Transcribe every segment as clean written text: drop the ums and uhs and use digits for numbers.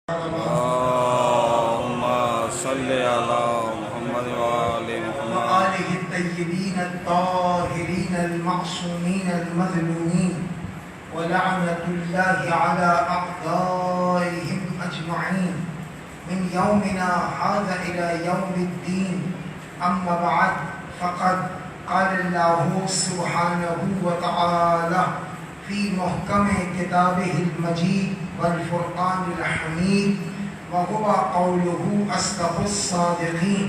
اللهم صل على محمد وآل محمد وآله الطيبين الطاهرين المعصومين المظلومين ولعنة الله على أعدائهم أجمعين من يومنا هذا إلى يوم الدين. أما بعد فقد قال الله سبحانه وتعالى في محكم كتابه المجيد والفرقان الحميد وهو قوله أصدق الصادقين.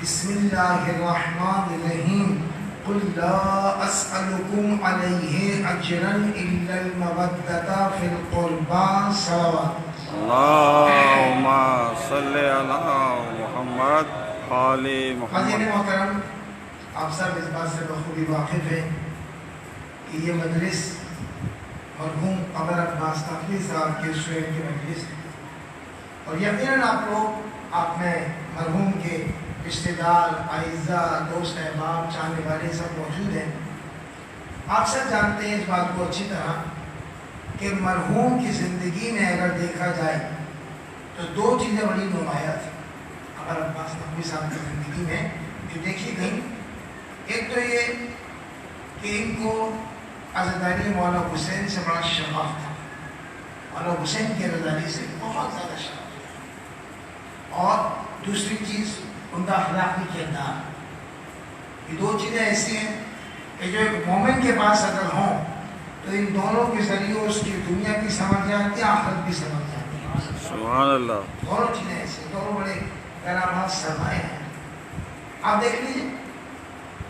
بسم الله الرحمن الرحيم. قل لا أسألكم عليه أجرا إلا المودة في القربى صلوات. اللهم صل على محمد وآل محمد. حاضرین محترم، آپ سب اس بات سے بخوبی واقف ہیں کہ یہ مجلس مرحوم قمر عباس نقوی صاحب کے اسٹوڈنٹ کی مجلس ہے، اور یقیناً آپ لوگ آپ میں مرحوم کے رشتہ دار، اعزاء، دوست احباب، چاہنے والے سب موجود ہیں. آپ سب جانتے ہیں اس بات کو اچھی طرح کہ مرحوم کی زندگی میں اگر دیکھا جائے تو دو چیزیں بڑی نمایاں تھیں قمر عباس نقوی صاحب کی زندگی میں جو دیکھی گئی. ایک تو یہ کہ ان کو عزاداری مولانا حسین سے بڑا شغف تھا، مولانا حسین کی عزاداری سے بہت زیادہ شغف تھا. اور دوسری چیز ان کا اخلاقی کردار. یہ دو چیزیں ایسی ہیں کہ جو ایک مومن کے پاس اگر ہوں تو ان دونوں کے ذریعے اس کی دنیا کی سمجھ جاتی ہے، آخرت بھی سمجھ جاتی ہے. سبحان اللہ. دونوں چیزیں ایسی ہیں، دونوں بڑے کرامات سرمائے ہیں. آپ دیکھ لیجیے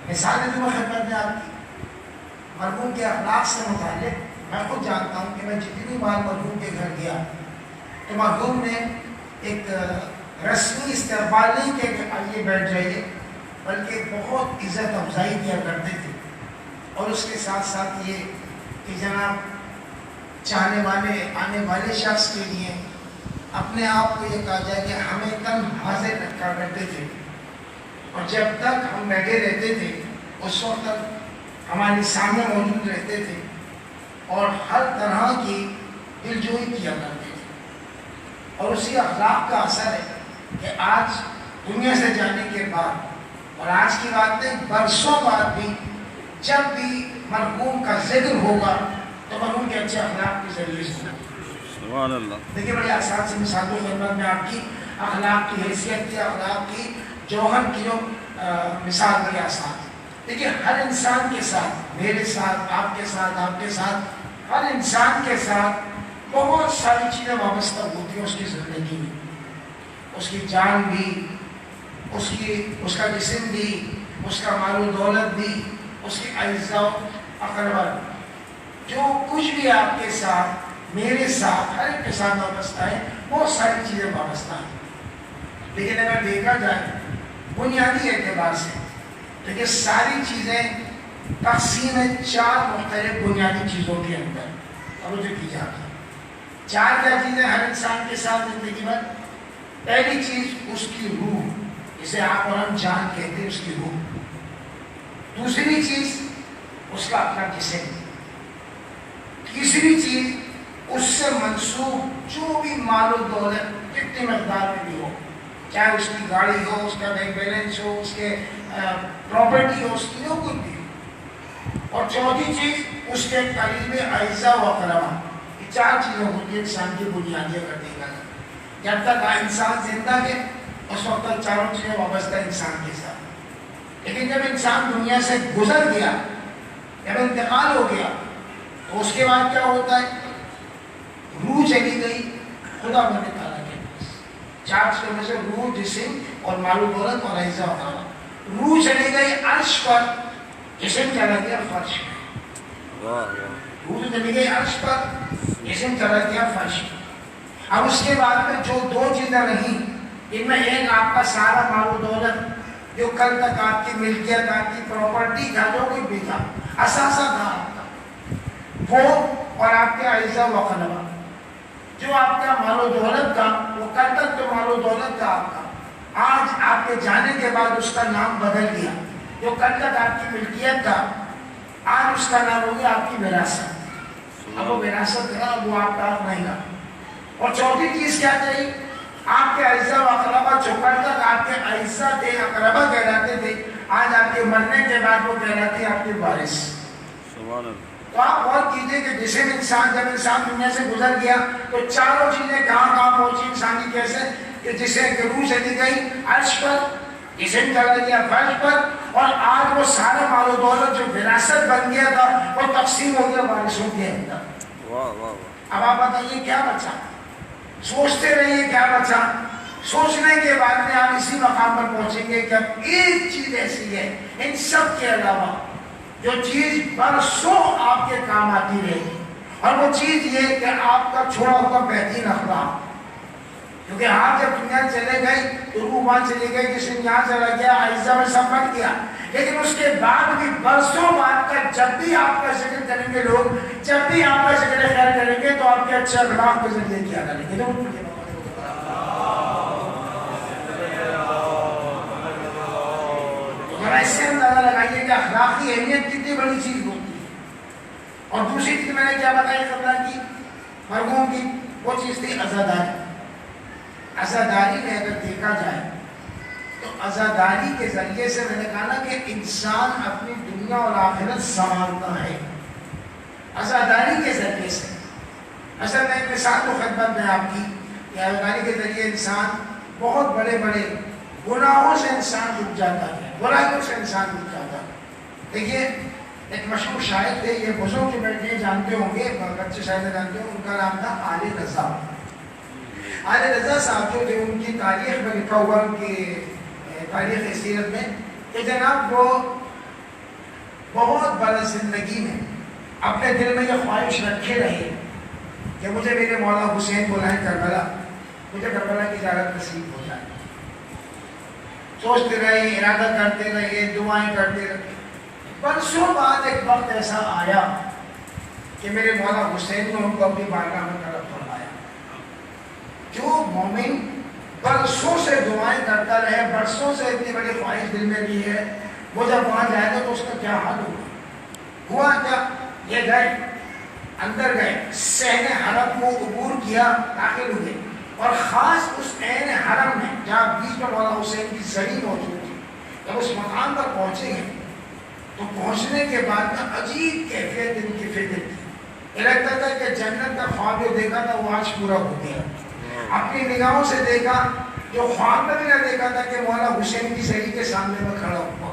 مثالیں جو میں خدمت میں آپ کی مرحوم کے اخلاق سے متعلق. میں خود جانتا ہوں کہ میں جتنی بار مرحوم کے گھر گیا تو مرحوم نے ایک رسمی استقبال نہیں کیا کہ آئیے بیٹھ جائیے، بلکہ بہت عزت افزائی کیا کرتے تھے. اور اس کے ساتھ ساتھ یہ کہ جناب چاہنے والے آنے والے شخص کے لیے اپنے آپ کو یہ کہا جائے کہ ہمیں کم حاضر رکھا کرتے تھے، اور جب تک ہم بیٹھے رہتے تھے اس وقت تک ہمارے سامنے موجود رہتے تھے اور ہر طرح کی دلجوئی کیا کرتے تھے. اور اسی اخلاق کا اثر ہے کہ آج دنیا سے جانے کے بعد، اور آج کی بات نہیں برسوں بعد بھی، جب بھی مرحوم کا ذکر ہوگا تو مرحوم کے اچھے اخلاق کے ذریعے سے ہوگا. سبحان اللہ. دیکھیے بڑی آسان سی مثالوں خدمت میں آپ کی اخلاق کی حیثیت کی، اخلاق کی جوہر کی جو مثال بڑی آسان ہے. دیکھیے ہر انسان کے ساتھ، میرے ساتھ، آپ کے ساتھ، آپ کے ساتھ، ہر انسان کے ساتھ بہت ساری چیزیں وابستہ ہوتی ہیں اس کی زندگی میں. اس کی جان بھی، اس کا جسم بھی، اس کا مال و دولت بھی، اس کی اعزاء و اقربا. جو کچھ بھی آپ کے ساتھ، میرے ساتھ، ہر ایک کے ساتھ وابستہ ہے، بہت ساری چیزیں وابستہ ہیں. لیکن اگر دیکھا جائے بنیادی اعتبار سے تو یہ ساری چیزیں تقسیم ہے چار مختلف بنیادی چیزوں کے اندر. توجہ کی جاتی ہے. چار کیا چیزیں ہر انسان کے ساتھ زندگی میں؟ پہلی چیز اس کی روح، جسے آپ اور ہم جان کہتے ہیں، اس کی روح. دوسری چیز اس کا اپنا جسم. تیسری چیز اس سے منسوب جو بھی مال و دولت کتنی مقدار میں بھی ہو، چاہے اس کی گاڑی ہو، اس کا بینک بیلنس ہو، اس کے پراپرٹی ہو، اس کی جو کچھ بھی ہو. اور چوتھی چیز اس کے قریب اعزاء و اقربا. یہ چار چیزیں ہوتی ہیں انسان کی بنیادی اگر دیکھا جائے. جب تک انسان زندہ ہے اس وقت تک چاروں چیزیں وابستہ انسان کے ساتھ. لیکن جب انسان دنیا سے گزر گیا، جب انتقال ہو گیا، تو اس کے بعد کیا ہوتا ہے؟ روح چلی گئی خدا بندے تعالیٰ کے پاس. چار چیزوں میں سے روح، جسم اور مال و دولت اور اعزاء و اقربا. روح چلی گئی عرش پر، جسم چلا گیا فرش پر. روح چلی گئی عرش پر، جسم چلا گیا فرش پر. اب اس کے بعد میں جو دو چیزیں رہیں، ان میں ایک آپ کا سارا مال و دولت جو کل تک آپ کی ملکیت، آپ کی پراپرٹی تھا، جو کچھ بھی تھا، اثاثہ تھا آپ کا وہ، اور آپ کے اعزاء و اقربا جو آپ کا مال و دولت تھا، وہ کل تک جو مال و دولت تھا آپ کا، آج آپ کے جانے کے بعد اس کا نام بدل گیا. جو کل تک آپ کی ملکیت تھا، آج اس کا نام ہو گیا آپ کی وراثت. اب وہ وراثت رہا، وہ آپ کا نہیں رہا. اور چوتھی چیز کیا چاہیے؟ آپ کے اعزا و اقربا جو کل تک آپ کے اعزا تھے، اقربا کہلاتے تھے، آج آپ کے مرنے کے بعد وہ کہلاتے ہیں آپ کے وارث۔ سبحان اللہ۔ تو آپ غور کیجئے کہ جسم انسان، جب انسان دنیا سے گزر گیا تو چاروں چیزیں کہاں کہاں پہنچی انسان کی؟ کیسے کہ جسے روح چلی گئی عرش پر، جسم چلا گیا فرش پر، اور آج وہ سارا مال و دولت جو وراثت بن گیا تھا وہ تقسیم ہو گیا وارثوں کے اندر۔ واہ واہ واہ۔ اب آپ بتائیے کیا بچا؟ سوچتے رہیے کیا بچا۔ سوچنے کے بعد میں آپ اسی مقام پر پہنچیں گے کہ اب ایک چیز ایسی ہے ان سب کے علاوہ جو چیز برسوں آپ کے کام آتی رہے گی، اور وہ چیز یہ کہ آپ کا چھوڑا ہوا بہترین اخلاق۔ کیونکہ آپ جب دنیا چلے گئے تو روح وہاں چلی گئی، جسم یہاں چلا گیا، اعزا میں سب بن گیا، لیکن اس کے بعد بھی برسوں بعد کا جب بھی آپ کا ذکر کریں گے لوگ، جب بھی آپ کا ذکر خیر کریں گے تو آپ کے اچھے اخلاق کے ذریعے کیا کریں گے۔ ذرا اس سے اندازہ لگائیے کہ اخلاقی اہمیت کتنی بڑی چیز ہوتی ہے۔ اور دوسری چیز میں نے کیا بتائی قبلہ کی مرغوم کی، وہ چیز تھی عزاداری۔ عزاداری میں اگر دیکھا جائے تو عزاداری کے ذریعے سے میں نے کہا نا کہ انسان اپنی دنیا اور آخرت سنوارتا ہے عزاداری کے ذریعے سے۔ اصل میں ایک مثال تو خدمت میں آپ کی کہ عزاداری کے ذریعے انسان بہت بڑے بڑے گناہوں سے انسان رک جاتا ہے، برائیوں سے انسان رک جاتا ہے۔ دیکھیے ایک مشہور شاعر تھے، یہ بزرگ جو بیٹھے جانتے ہوں گے، بچے شاعر جانتے ہوں، ان کا نام تھا آل رضا۔ آل رضا صاحب جو تھے ان کی تاریخ میں لکھا ہوا، ان کی تاریخ سیرت میں کہ جناب وہ بہت بڑا زندگی میں اپنے دل میں یہ خواہش رکھے رہے کہ مجھے میرے مولا حسین بلائیں کربلا، مجھے کربلا کی زیارت نصیب ہو جائے۔ سوچتے رہے، ارادہ کرتے رہے، دعائیں کرتے رہے۔ برسوں بعد ایک وقت ایسا آیا کہ میرے مولا حسین نے ان کو اپنی بارگاہ میں طلب فرمایا۔ جو مومن برسوں سے دعائیں کرتا رہے، برسوں سے اتنی بڑی خواہش دل میں لی ہے، وہ جب وہاں جائے گا تو اس کا کیا حال ہوا کیا؟ یہ گئے، اندر گئے، صحن حرم کو عبور کیا، داخل ہوئے، اور خاص اس عین حرم میں جہاں بیچ میں مولا حسین کی زمین موجود تھی، جب اس مقام پر پہنچے ہیں تو پہنچنے کے بعد میں عجیب کیفیت ان کی فکر تھی۔ یہ لگتا تھا کہ جنت کا خواب جو دیکھا تھا وہ آج پورا ہو گیا۔ اپنی نگاہوں سے دیکھا جو خواب میں بھی نہ دیکھا تھا کہ مولا حسین کی صحیح کے سامنے میں کھڑا ہوا،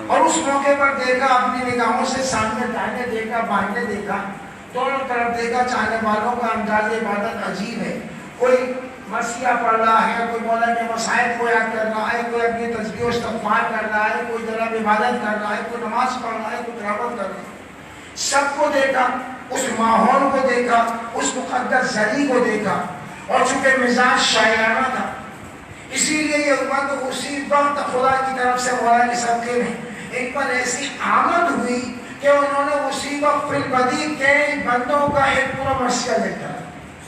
اور اس موقع پر دیکھا اپنی نگاہوں سے سامنے دائیں دیکھا، بائیں دیکھا، دونوں طرف دیکھا۔ چاہنے والوں کا انداز عبادت عجیب ہے، کوئی مرثیہ پڑھ رہا ہے، کوئی مولا کے مصائب کو یاد کر رہا ہے، کوئی اپنی تسبیح و استغفار کر رہا ہے، کوئی جناب عبادت کر رہا ہے، کوئی نماز پڑھ رہا ہے، کوئی تلاوت کر رہا ہے۔ سب کو دیکھا، اس ماحول کو دیکھا، اس مقدس زری کو دیکھا، اور چونکہ مزاج شاعرانہ تھا اسی لیے یہ ہوا کہ اسی وقت خدا کی طرف سے مولا کے صدقے میں ان پر ایسی آمد ہوئی کہ انہوں نے اسی وقت فی البدیع کے بندوں کا ایک پورا مرثیہ لکھا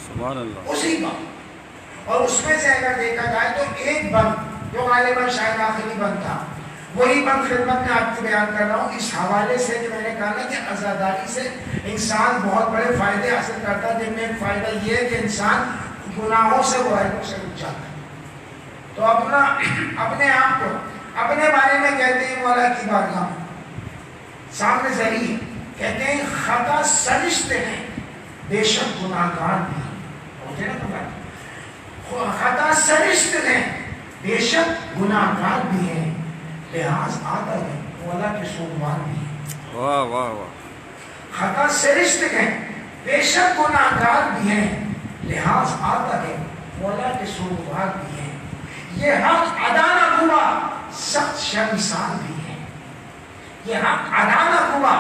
سبحان اللہ۔ اسی وقت، اور اس میں سے اگر دیکھا جائے تو ایک بند جو غالباً شاید آخری بند تھا، وہی بند خدمت میں آپ کو بیان کر رہا ہوں اس حوالے سے کہ میں نے کہا کہ عزاداری سے انسان بہت بڑے فائدے حاصل کرتا ہے، جن میں ایک فائدہ یہ ہے کہ انسان گناہوں سے برائیوں سے رک جاتا ہے۔ تو اپنے آپ کو اپنے بارے میں کہتے ہیں مولا کی بارگاہ سامنے ذریعے کہتے ہیں خطا سرشت ہیں بے شک گناہگار بھی ہیں، خطا سرشت ہیں بے شک گناہگار بھی ہیں، لحاظ آتا ہے مولا کے سوگوار بھی ہیں۔ واہ واہ واہ۔ خطا سرشت ہیں بے شک گناہگار بھی ہیں، لحاظ آتا ہے مولا کے سوگوار بھی ہیں، یہ حق ادا نہ ہوا سخت شرمسار بھی ہے، یہ حق ادا نہ ہوا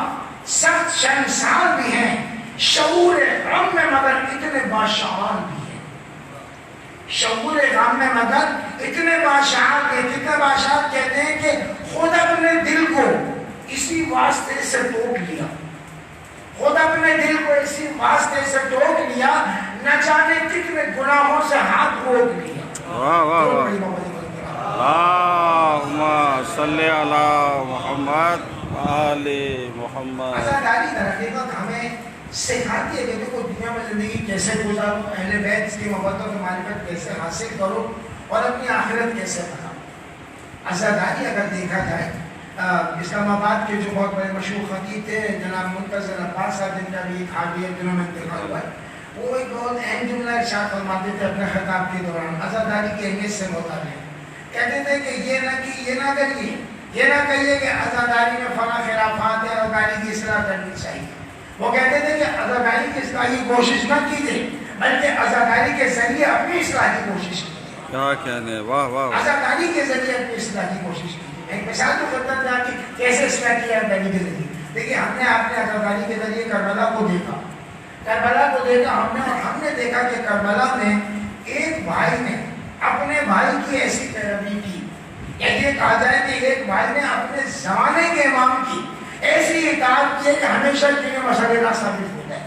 سخت شرمسار بھی ہیں، شعور غم میں مگر اتنے باشعار بھی ہیں، شعور غم میں مگر اتنے باشعار بھی ہیں۔ کتنے باشعار کہتے ہیں کہ خود اپنے دل کو اسی واسطے سے ٹوک لیا، خود اپنے دل کو اسی واسطے سے ٹوک لیا، نہ جانے کتنے گناہوں سے ہاتھ روک لیا۔ واہ واہ واہ۔ اللہم صلی علی محمد آل محمد۔ عزاداری در حقیقت ہمیں سکھاتی ہے کہ دیکھو دنیا میں زندگی کیسے گزارو، اہل بیت کی محبت و معرفت کیسے حاصل کرو اور اپنی آخرت کیسے بناؤ۔ عزاداری اگر دیکھا جائے، اسلام آباد کے جو بہت بڑے مشہور خطیب تھے جناب منتظر عباس صاحب، جن کا بھی ایک حالیہ دنوں میں انتقال ہوا ہے، وہ ایک بہت اہم جملہ ارشاد فرماتے تھے اپنے خطاب کے دوران عزاداری کی اہمیت سے متعلق۔ کہتے تھے کہ یہ نہ کریے، یہ نہ کہیے کہ عزاداری میں فلاں خلافات ہے، عزاداری کی اصلاح کرنی چاہیے۔ وہ کہتے تھے کہ عزاداری کی اصلاح کی کوشش نہ کیجیے، بلکہ عزاداری کے ذریعے اپنی اصلاح کی کوشش کیجیے۔ کیا کہنے، واہ واہ واہ۔ عزاداری کے ذریعے اپنی اصلاح کی کوشش کیجیے۔ ایک مثال تو خدمت میں آپ کی کیسے اصلاح کی عزاداری کے ذریعے۔ دیکھیے ہم نے عزاداری کے ذریعے کربلا کو دیکھا، ہم نے دیکھا کہ کربلا میں ایک بھائی نے اپنے بھائی کی ایسی پیروی کی، یہ کہا جائے کہ ایک بھائی نے اپنے زمانے کے امام کی ایسی اطاعت کی کہ ہمیشہ کے لیے مسئلہ نہ ثابت ہو جائے۔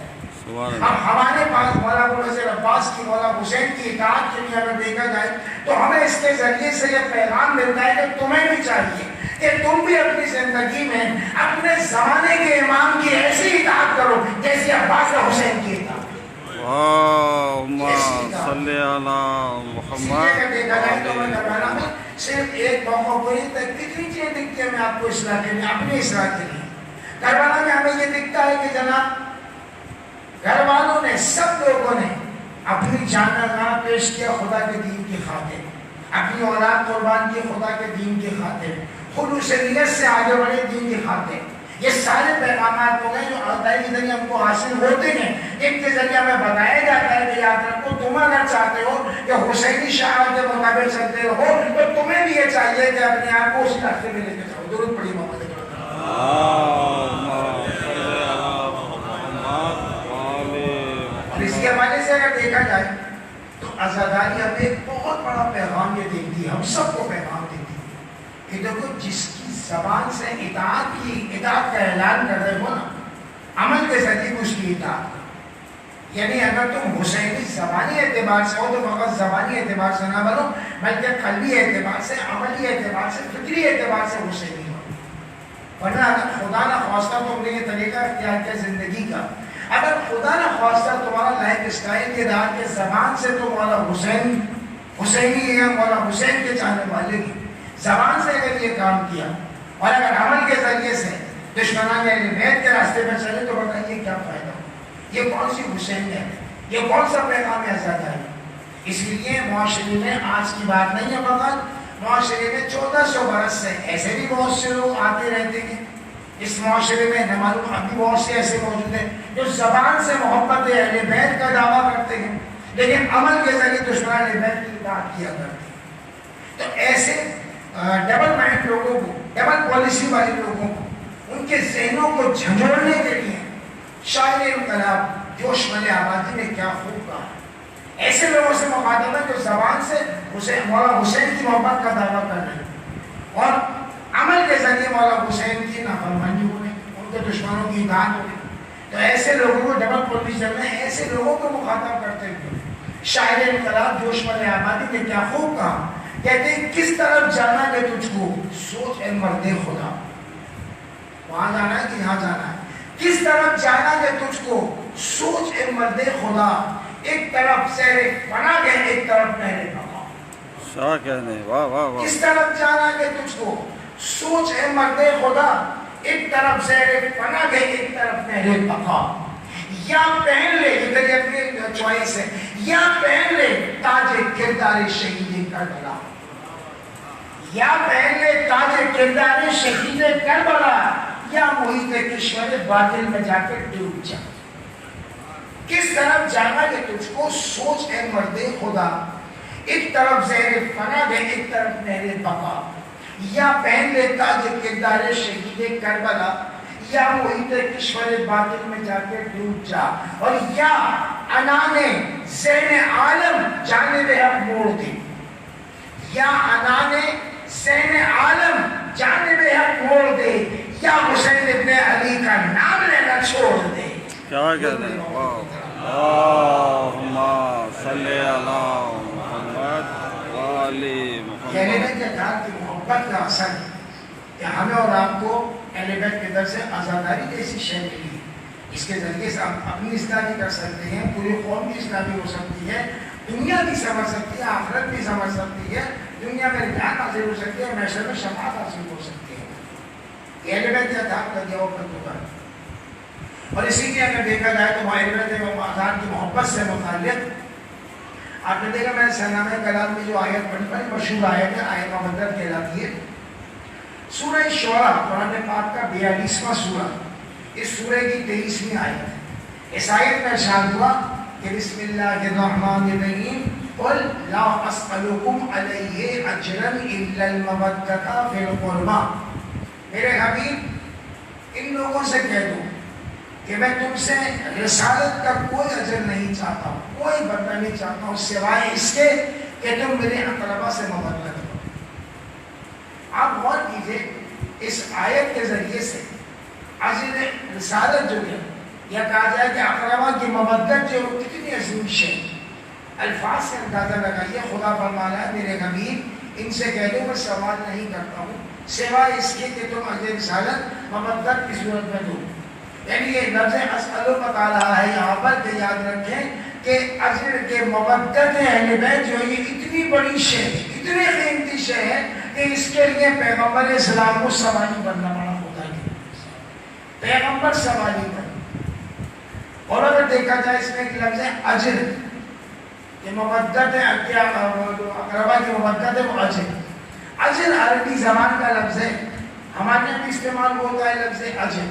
اب ہمارے پاس مولا منتظر عباس کی، مولا حسین کی اطاعت کے لیے اگر دیکھا جائے تو ہمیں اس کے ذریعے سے یہ پیغام ملتا ہے کہ تمہیں بھی چاہیے کہ تم بھی اپنی زندگی میں اپنے زمانے کے امام کی ایسی اطاعت کرو جیسے عباس اور حسین کی اطاعت۔ اللہم صلی علی محمد۔ دیکھا جائے تو میں کربلا میں صرف ایک موقع کو ہی تک کتنی چیزیں دکھتی ہیں میں آپ کو اصلاح کے لیے، اپنی اصلاح کے لیے۔ کربلا میں ہمیں یہ دکھتا ہے کہ جناب گھر والوں نے، سب لوگوں نے اپنی جان نہ پیش کیا خدا کے دین کی خاطر، اپنی اولاد قربان کی خدا کے دین کی خاطر، خلوص نیت سے آگے بڑھے دین کی خاطر۔ یہ سارے پیغامات ہو گئے جو عزاداری کے ذریعے ہم کو حاصل ہوتے ہیں، ان کے ذریعے ہمیں بتایا جاتا ہے کہ یاد رکھو تم اگر چاہتے ہو کہ حسینی شعائر کے مطابق چلتے ہو تو تمہیں بھی یہ چاہیے کہ اپنے آپ کو اس راستے میں لے کے جاؤ۔ درود پڑھی محمد۔ اور اس کے حوالے سے اگر دیکھا جائے تو عزاداری ہمیں ایک بہت بڑا پیغام یہ دیتی ہے، ہم سب کو پیغام دیتی ہے کہ دیکھو جس کی زبان سے اطاعت کا اعلان کر رہے ہو نا، عمل کے ذریعے اس کی اطاعت، یعنی اگر تم حسینی زبانی اعتبار سے ہو تو فقط زبانی اعتبار سے نہ بنو، بلکہ قلبی اعتبار سے، عملی اعتبار سے، فکری اعتبار سے حسینی ہو۔ ورنہ اگر خدا نہ خواستہ تم نے یہ طریقہ اختیار کیا زندگی کا، اگر خدا نہ خواستہ تمہارا لائف اسٹائل کے رات کے زبان سے تو مولا حسینی ہے، مولا حسین کے چاہنے والے کی زبان سے اگر یہ کام کیا اور اگر عمل کے ذریعے سے دشمنان اہل بیت کے راستے پر چلے تو بتائیے کیا فائدہ ہو؟ یہ کون سی حسین ہے؟ یہ کون سا پیغام ہے عزاداری؟ اس لیے معاشرے میں آج کی بات نہیں ہے، فقط معاشرے میں 1400 برس سے ایسے بھی بہت سے لوگ آتے رہتے ہیں اس معاشرے میں، نہ معلوم ابھی بہت سے ایسے موجود ہیں جو زبان سے محبت اہل بیت کا دعویٰ کرتے ہیں لیکن عمل کے ذریعے دشمنان اہل بیت کی اطاعت کیا کرتے ہیں۔ تو ایسے ڈبل مائنڈ لوگوں کو، ڈبل پالیسی والے لوگوں کو، ان کے ذہنوں کو جھنجھوڑنے کے لیے شاعر انقلاب جوش ملے آبادی نے کیا خوب کہا، ایسے لوگوں سے مخاطب ہے جو زبان سے مولا حسین کی محبت کا دعویٰ کر رہے ہیں اور عمل کے ذریعے مولا حسین کی نافرمانی ہو رہی، ان کے دشمنوں کی اطاعت ہو رہی۔ تو ایسے لوگوں کو ڈبل پوزیشن میں ایسے لوگوں کو مخاطب کرتے ہوئے شاعر انقلاب جوش ملے آبادی نے کیا خوب کہا، کہتے ہیں کس طرف جانا ہے تجھ کو سوچ اے مرد خدا، وہاں جانا ہے کہ یہاں جانا ہے، کس طرف جانا ہے تجھ کو سوچ اے مرد خدا، ایک طرف سیر پناہ گئے ایک طرف نہر بقا۔ کیا کہنے، واہ واہ واہ۔ کس طرف جانا ہے تجھ کو سوچ اے مرد خدا، ایک طرف سیر پناہ گئے ایک طرف نہر بقا۔ یا پہن لے، ادھر یہ اپنی چوائس ہے، یا پہن لے تاج کردار شہید کربلا، یا پہن لے تاج کردار شہید کربلا، یا محیط کشور باطل میں جا کر ڈوب جا۔ کس طرف جانا کہ تجھ کو سوچ اے مرد خدا، ایک طرف زہر فنا ہے ایک طرف نہر بقا، یا پہن لے تاج کردار شہید کربلا، یا محیط کشور باطل میں جا کے ڈوب جا، اور یا عنان ذہن عالم جانب حق موڑ دے، یا عنان ذہن عالم جانب حق موڑ دے، یا حسین ابن علی کا نام لینا چھوڑ دے۔ کیا کہتے ہیں، اللہم صلی علی محمد وآل محمد۔ اہل بیت کے گھر کی محبت کا اثر کہ ہمیں اور آپ کو اہل بیت کے در سے عزاداری جیسی شے ملی، اس کے ذریعے سے آپ اپنی اصلاح کر سکتے ہیں، پوری قوم کی اصلاح بھی ہو سکتی ہے، دنیا بھی سمجھ سکتی ہے، آخرت بھی سمجھ سکتی ہے، دنیا میں رجحان حاصل ہو سکتی ہے، معاشرے میں شفاعت حاصل ہو سکتی ہے۔ یہ اہل بیت عطا کا دیا ہوا ہوگا۔ اور اسی لیے اگر دیکھا جائے تو اہل بیت و اذان کی محبت سے متعلق آپ نے دیکھا، میں نے سرنامہ کلام میں جو آیت پڑھی، بڑی مشہور آیت ہے، آیت مبدل کہلاتی ہے، سورہ شعراء، قرآن پاک کا 42واں سورہ، اس سورہ کی 23ویں آیت ہے۔ اس آیت میں ارشاد ہوا کہ بسم اللہ الرحمن الرحیم قل لا اسألکم علیہ اجرا الا المودۃ فی القربى، میرے حبیب ان لوگوں سے کہہ دو کہ میں تم سے رسالت کا کوئی اجر نہیں چاہتا ہوں، کوئی بدلہ نہیں چاہتا ہوں، سوائے اس کے کہ تم میرے اقربا سے مودت کرو۔ آپ غور کیجئے، اس آیت کے ذریعے سے اجر رسالت جو ہے، یا کہا جائے کہ اقربا کی مودت جو کتنی عظیم شے، الفاظ سے اندازہ لگائیے۔ خدا فرما رہا ہے میرے حبیب ان سے کہہ دو میں سوال نہیں کرتا ہوں سوائے اس کے کہ تم اجر رسالت مودت کی صورت میں دو۔ یعنی یہ لفظ اسألو بتا رہا ہے یہاں پر کہ یاد رکھیں کہ اجر کے مودت اہل بیت جو یہ اتنی بڑی شے، اتنی قیمتی شے ہے کہ اس کے لیے پیغمبر اسلام کو سوالی بننا پڑا، خدا کی پیغمبر سوالی بن۔ اور اگر دیکھا جائے اس میں ایک لفظ ہے اجر، یہ مودت ہے، اقربا کی مودت ہے وہ اجر۔ اجر عربی زبان کا لفظ ہے، ہمارے یہاں بھی استعمال ہوتا ہے لفظ اجر۔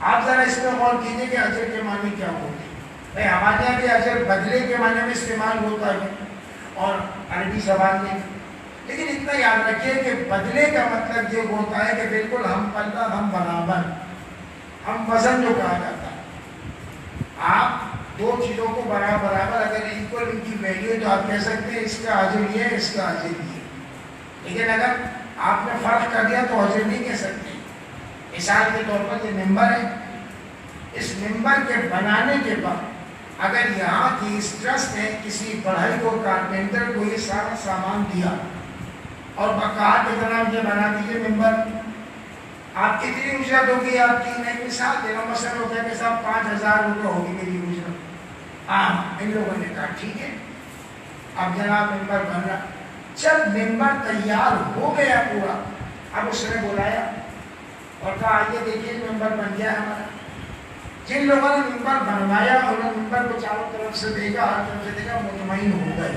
آپ ذرا اس میں غور کیجئے کہ اجر کے معنی کیا ہوتے ہیں۔ ہمارے یہاں بھی اجر بدلے کے معنی میں استعمال ہوتا ہے اور عربی زبان میں، لیکن اتنا یاد رکھیے کہ بدلے کا مطلب یہ ہوتا ہے کہ بالکل ہم پلہ ہم برابر، ہم وزن جو کہا جاتا ہے، آپ دو چیزوں کو برابر اگر ایکول ان کی ویلیو ہے تو آپ کہہ سکتے ہیں اس کا اجر یہ ہے، اس کا اجر یہ ہے، لیکن اگر آپ نے فرق کر دیا تو اجر نہیں کہہ سکتے۔ مثال کے طور پر یہ ممبر ہے، اس ممبر کے بنانے کے بعد اگر یہاں کی اس ٹرسٹ نے کسی بڑھئی کو، کارپینٹر کو یہ سارا سامان دیا اور کہا کہ جناب یہ بنا دیجیے ممبر، آپ کتنی اجرت ہوگی آپ کی؟ میں مثال دے رہا ہوں، مثلا ہوتا ہے کہ صاحب 5000 روپے ہوگی میری اجرت۔ ان لوگوں نے کہا ٹھیک ہے، اب جناب ممبر بن رہا۔ جب ممبر تیار ہو گیا پورا، اب اس نے بلایا اور کہا آئیے دیکھیے ممبر بن گیا ہمارا۔ جن لوگوں نے ممبر بنوایا انہوں نے ممبر کو چاروں طرف سے دیکھا، ہر طرف سے دیکھا، مطمئن ہو گئے۔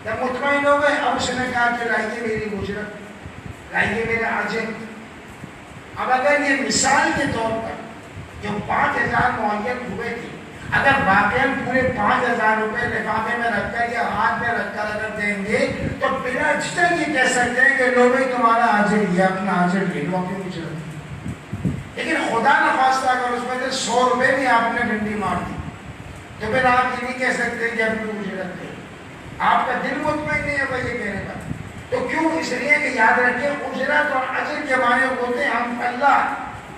جب مطمئن ہو گئے اب اس نے کہا کہ لائیے میری اجرت، لائیے میرا اجر۔ اب اگر یہ مثال کے طور پر جو 5000 معین ہوئے تھے، اگر واقعاً پورے 5000 روپے لفافے میں رکھ کر یا ہاتھ میں رکھ کر اگر دیں گے تو بلا جھجک یہ کہہ سکتے ہیں کہ لو بھائی تمہارا اجر یہ اپنا اجر لے لو، اپنی اجرت۔ لیکن خدا نہ خواستہ اگر اس میں سے 100 روپے بھی آپ نے ڈنڈی مار دی تو پھر آپ یہ نہیں کہہ سکتے کہ اپنی اجرت لے، آپ کا دل مطمئن نہیں ہے یہ کہنے کا۔ تو کیوں؟ اس لیے کہ یاد رکھیں اجرت اور اجر کے معنی ہوتے ہیں ہم اللہ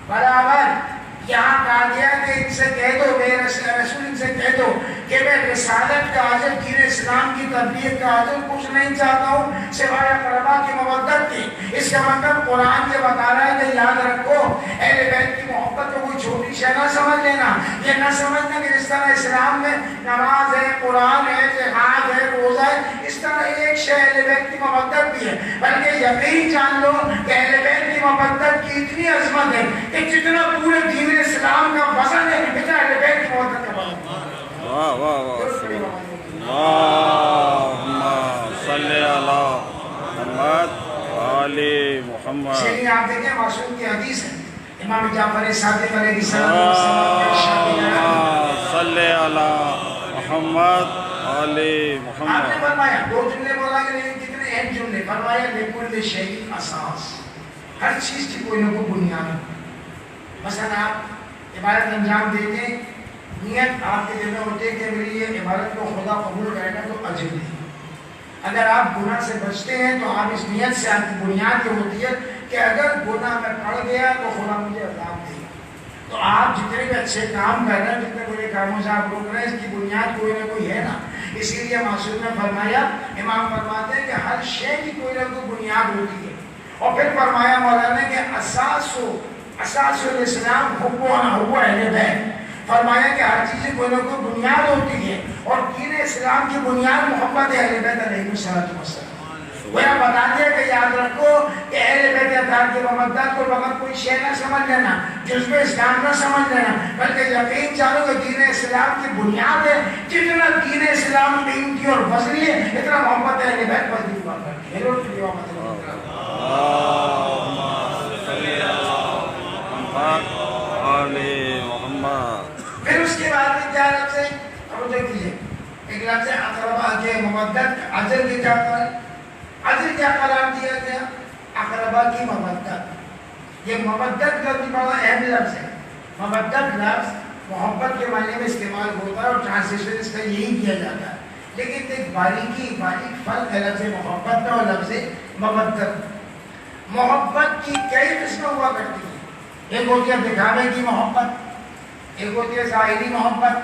برابر۔ یہاں کہا گیا کہ ان سے کہہ دو، میرے رسول ان سے کہہ دو کہ میں رسالت کا اجر، دین اسلام کی تبلیغ کا اجر کچھ نہیں چاہتا ہوں سوائے اقربا کی مودت کی۔ اس کا مطلب قرآن یہ بتا رہا ہے کہ یاد رکھو اہل بیت کی محبت کو کوئی چھوٹی شے نہ سمجھ لینا، یہ نہ سمجھنا کہ جس طرح اسلام میں نماز ہے، قرآن ہے، جہاد ہے، روزہ ہے، اس طرح ایک شے اہل بیت کی محبت بھی ہے، بلکہ یقین جان لو کہ اہل بیت کی محبت کی اتنی عظمت ہے کہ جتنا پورے دین اسلام کا وزن ہے اتنا اہل بیت کی محبت کا وزن ہے۔ واہ واہ واہ، اللہم صلی علی محمد آل محمد۔ اسی لیے آپ دیکھیں معصوم کی حدیث ہے، امام جعفر صادق علیہ السلام صلی علی محمد آل محمد۔ آپ نے فرمایا، دو جملے بولا کہ نہیں کتنے اہم جملے، فرمایا لکل شیء اساس، ہر چیز کی کوئی نہ کوئی بنیاد ہے۔ مثلا آپ عبادت انجام دیتے، نیت آپ کے دل میں ہوتی ہے کہ میری یہ عبادت کو خدا قبول کرے گا تو اجر دے گا۔ اگر آپ گناہ سے بچتے ہیں تو آپ اس نیت سے، آپ کی بنیاد یہ ہوتی ہے کہ اگر گناہ میں پڑ گیا تو خدا مجھے عذاب دے گا۔ تو آپ جتنے بھی اچھے کام کر رہے ہیں، جتنے برے کاموں سے آپ روک رہے ہیں، اس کی بنیاد کوئی نہ کوئی ہے نا۔ اسی لیے معصوم نے فرمایا، امام فرماتے ہیں کہ ہر شے کی کوئی نہ کوئی بنیاد ہوتی ہے۔ اور پھر فرمایا مولانا کہ اساس الاسلام حب اہل بیت، فرمایا کہ ہر چیز کی کوئی نہ کوئی بنیاد ہوتی ہے، اور دین اسلام کی بنیاد محبت اہل بیت علیہ السلام۔ وہ بتا دیا کہ یاد رکھو کہ اہل بیت اطہار کی مودت کو فقط کوئی شے نہ سمجھ لینا، جزو اسلام نہ سمجھ لینا، بلکہ یقین جانو کہ دین اسلام کی بنیاد ہے۔ جتنا دین اسلام قیمتی اور فضلی ہے، اتنا محبت اہل بیت فضلی ہوا کرتی ہے۔ پھر اس کے بعد میں کیا لفظ ہے؟ اب دیکھیے، ایک لفظ ہے اقربا کے مودت، اجر کے کیا قرار، اجر کیا قرار دیا گیا؟ اقربا کی مودت۔ یہ مودت لفظ بڑا اہم لفظ ہے۔ مودت لفظ محبت کے معنی میں استعمال ہوتا ہے اور ٹرانسلیشن اس کا یہی کیا جاتا ہے، لیکن ایک باریک فرق ہے لفظ محبت کا اور لفظ مودت۔ محبت کی کئی قسمیں ہوا کرتی ہیں۔ ایک ہوتی ہے دکھاوے کی محبت، ایک ہوتی ہے ظاہری محبت،